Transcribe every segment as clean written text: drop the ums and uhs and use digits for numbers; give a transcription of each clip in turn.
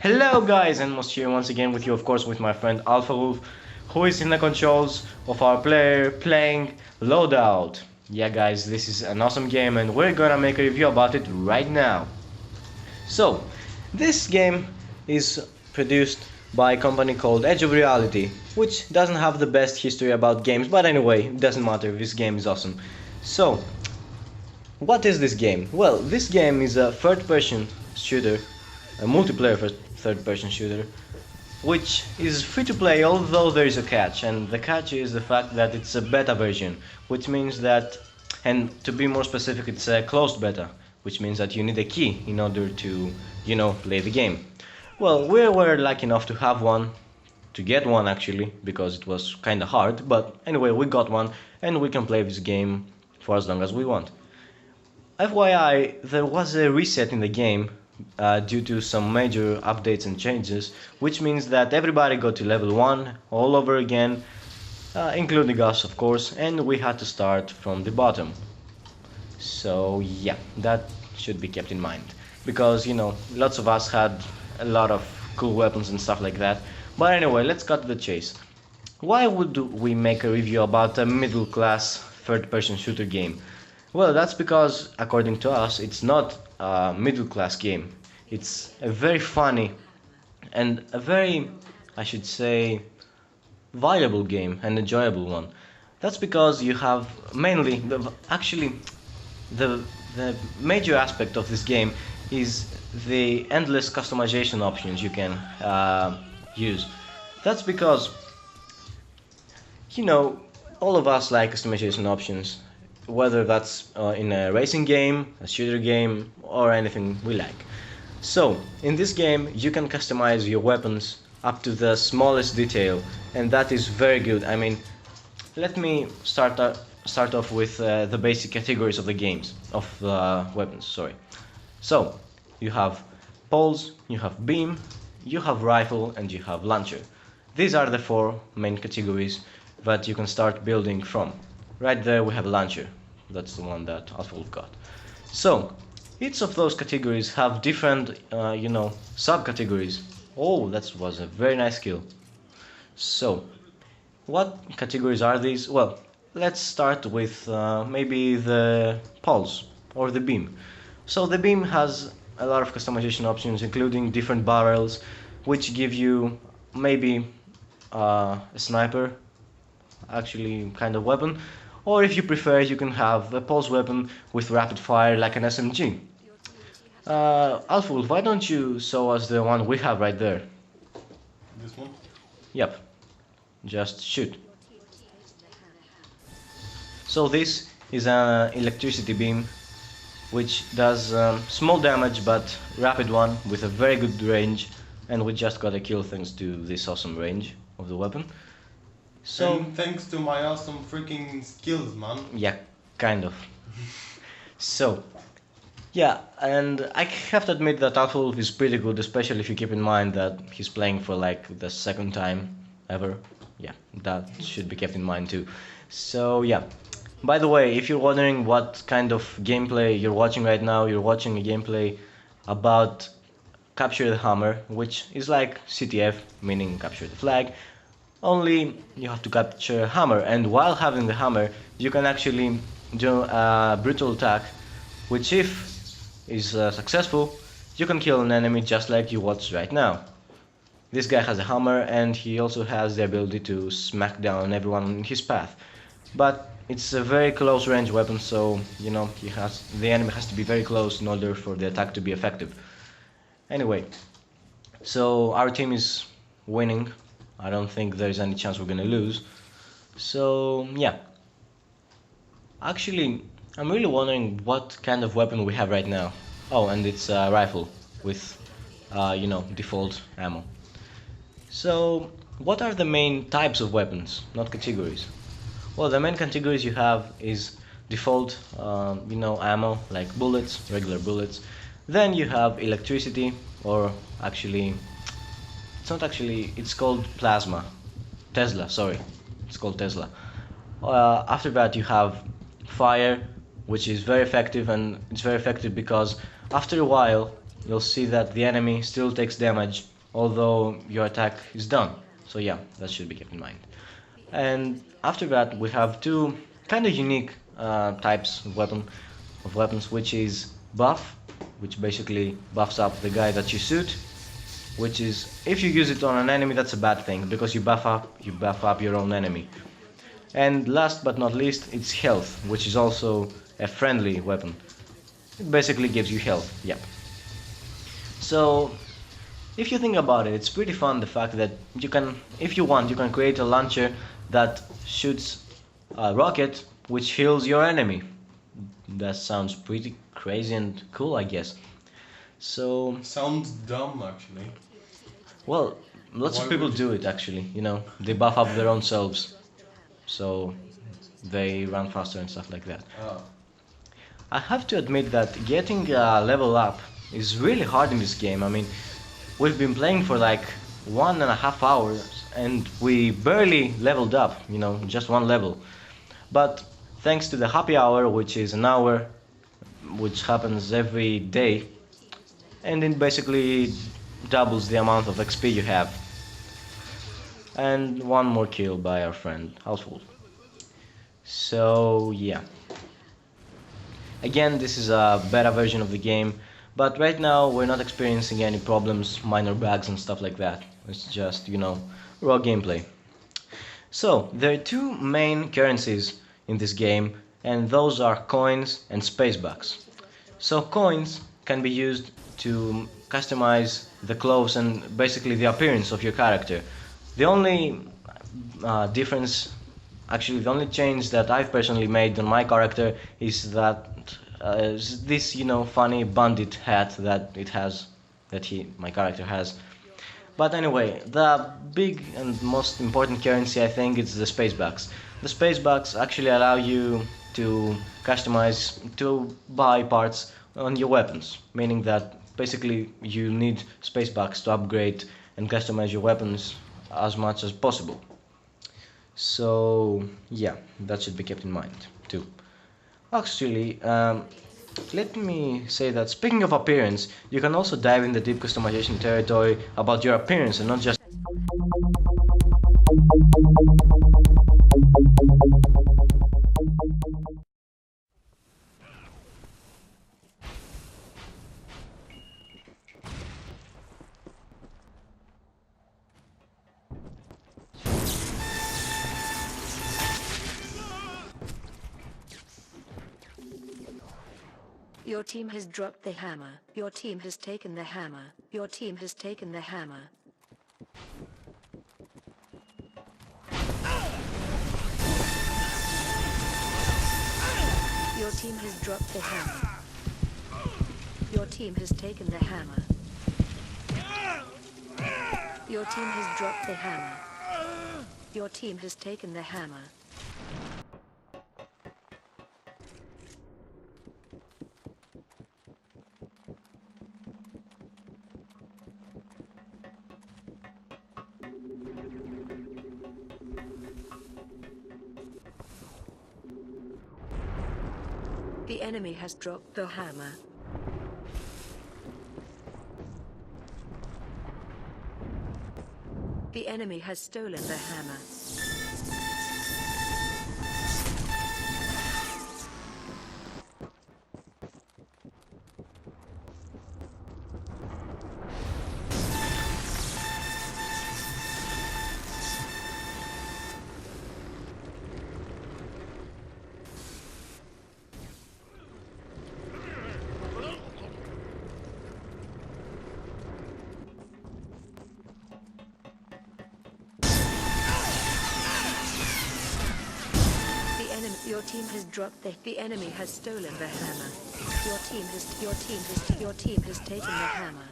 Hello guys, and Most here once again with you, of course, with my friend Alpha Wolf, who is in the controls of our player playing Loadout. Yeah guys, this is an awesome game and we're gonna make a review about it right now. So, this game is produced by a company called Edge of Reality, which doesn't have the best history about games, but anyway, it doesn't matter, this game is awesome. So, what is this game? Well, this game is a third-person shooter, a multiplayer third-person shooter, which is free to play, although there is a catch, and the catch is the fact that it's a beta version, which means that, and to be more specific, it's a closed beta, which means that you need a key in order to, play the game. Well, we were lucky enough to have one, to get one actually, because it was kinda hard, but anyway, we got one, and we can play this game for as long as we want. FYI, there was a reset in the game due to some major updates and changes, which means that everybody got to level 1 all over again, including us of course, and we had to start from the bottom. So yeah, that should be kept in mind, because lots of us had a lot of cool weapons and stuff like that. But anyway, let's cut to the chase. Why would we make a review about a middle class third-person shooter game? Well, that's because, according to us, it's not a middle-class game. It's a very funny and a very, I should say, valuable game and enjoyable one. That's because you have mainly, the major aspect of this game is the endless customization options you can use. That's because, all of us like customization options, whether that's in a racing game, a shooter game, or anything we like. So, in this game, you can customize your weapons up to the smallest detail, and that is very good. I mean, let me start off with the basic categories of the games, of weapons, sorry. So, you have poles, you have beam, you have rifle, and you have launcher. These are the four main categories that you can start building from. Right there we have a launcher. That's the one that Alpha got. So, each of those categories have different, subcategories. Oh, that was a very nice skill. So, what categories are these? Well, let's start with maybe the pulse or the beam. So the beam has a lot of customization options, including different barrels, which give you maybe a sniper, actually kind of weapon, or if you prefer, you can have a pulse weapon with rapid fire like an SMG. Alpha Wolf, why don't you show us the one we have right there? This one? Yep, just shoot. So this is an electricity beam, which does small damage but rapid one with a very good range, and we just got a kill thanks to this awesome range of the weapon. So, and thanks to my awesome freaking skills, man. Yeah, kind of. So, yeah, and I have to admit that Alpha Wolf is pretty good, especially if you keep in mind that he's playing for like the second time ever. Yeah, that should be kept in mind too. So, yeah. By the way, if you're wondering what kind of gameplay you're watching right now, you're watching a gameplay about Capture the Hammer, which is like CTF, meaning Capture the Flag. Only you have to capture a hammer, and while having the hammer, you can actually do a brutal attack, which if is successful, you can kill an enemy just like you watched right now. This guy has a hammer, and he also has the ability to smack down everyone in his path. But it's a very close range weapon, so the enemy has to be very close in order for the attack to be effective. Anyway, so our team is winning. I don't think there's any chance we're gonna lose. So yeah. Actually, I'm really wondering what kind of weapon we have right now. Oh, and it's a rifle with, default ammo. So, what are the main types of weapons, not categories? Well, the main categories you have is default, ammo, like bullets, regular bullets. Then you have electricity, or actually, it's called plasma. Tesla, sorry. It's called Tesla. After that you have fire, which is very effective, and it's very effective because after a while you'll see that the enemy still takes damage although your attack is done. So yeah, that should be kept in mind. And after that, we have two kind of unique types of weapons, which is buff, which basically buffs up the guy that you shoot, which is if you use it on an enemy, that's a bad thing because you buff up your own enemy. And last but not least, it's health, which is also a friendly weapon. It basically gives you health. Yep. So if you think about it, it's pretty fun the fact that you can, if you want, you can create a launcher that shoots a rocket which heals your enemy. That sounds pretty crazy and cool, I guess. So, Sounds dumb, actually. well, lots Why of people would do it actually, they buff up their own selves, so they run faster and stuff like that. Oh. I have to admit that getting a level up is really hard in this game. I mean, we've been playing for like 1.5 hours and we barely leveled up, just one level. But thanks to the happy hour, which is an hour which happens every day, and it basically doubles the amount of XP you have. And one more kill by our friend Household. So yeah. Again, this is a beta version of the game, but right now we're not experiencing any problems, minor bugs and stuff like that. It's just, raw gameplay. So, there are two main currencies in this game, and those are coins and space bucks. So coins can be used to customize the clothes and basically the appearance of your character. The only difference, actually the only change that I've personally made on my character is that this, funny bandit hat that my character has. But anyway, the big and most important currency I think is the space bucks. The space bucks actually allow you to to buy parts on your weapons, meaning that basically you need space bucks to upgrade and customize your weapons as much as possible. So yeah, that should be kept in mind too. Actually, let me say that speaking of appearance, you can also dive in the deep customization territory about your appearance and not just. Your team has dropped the hammer. Your team has taken the hammer. Your team has taken the hammer. Your team has dropped the hammer. Your team has taken the hammer. Your team has dropped the hammer. Your team has taken the hammer. The enemy has dropped the hammer. The enemy has stolen the hammer. Your team has dropped the enemy has stolen the hammer. Your team has taken the hammer.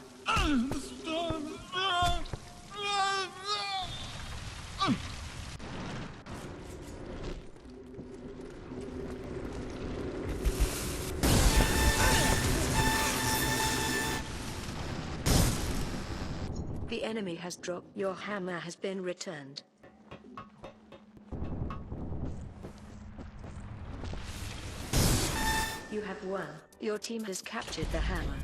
The enemy has dropped. Your hammer has been returned. You have won. Your team has captured the hammer.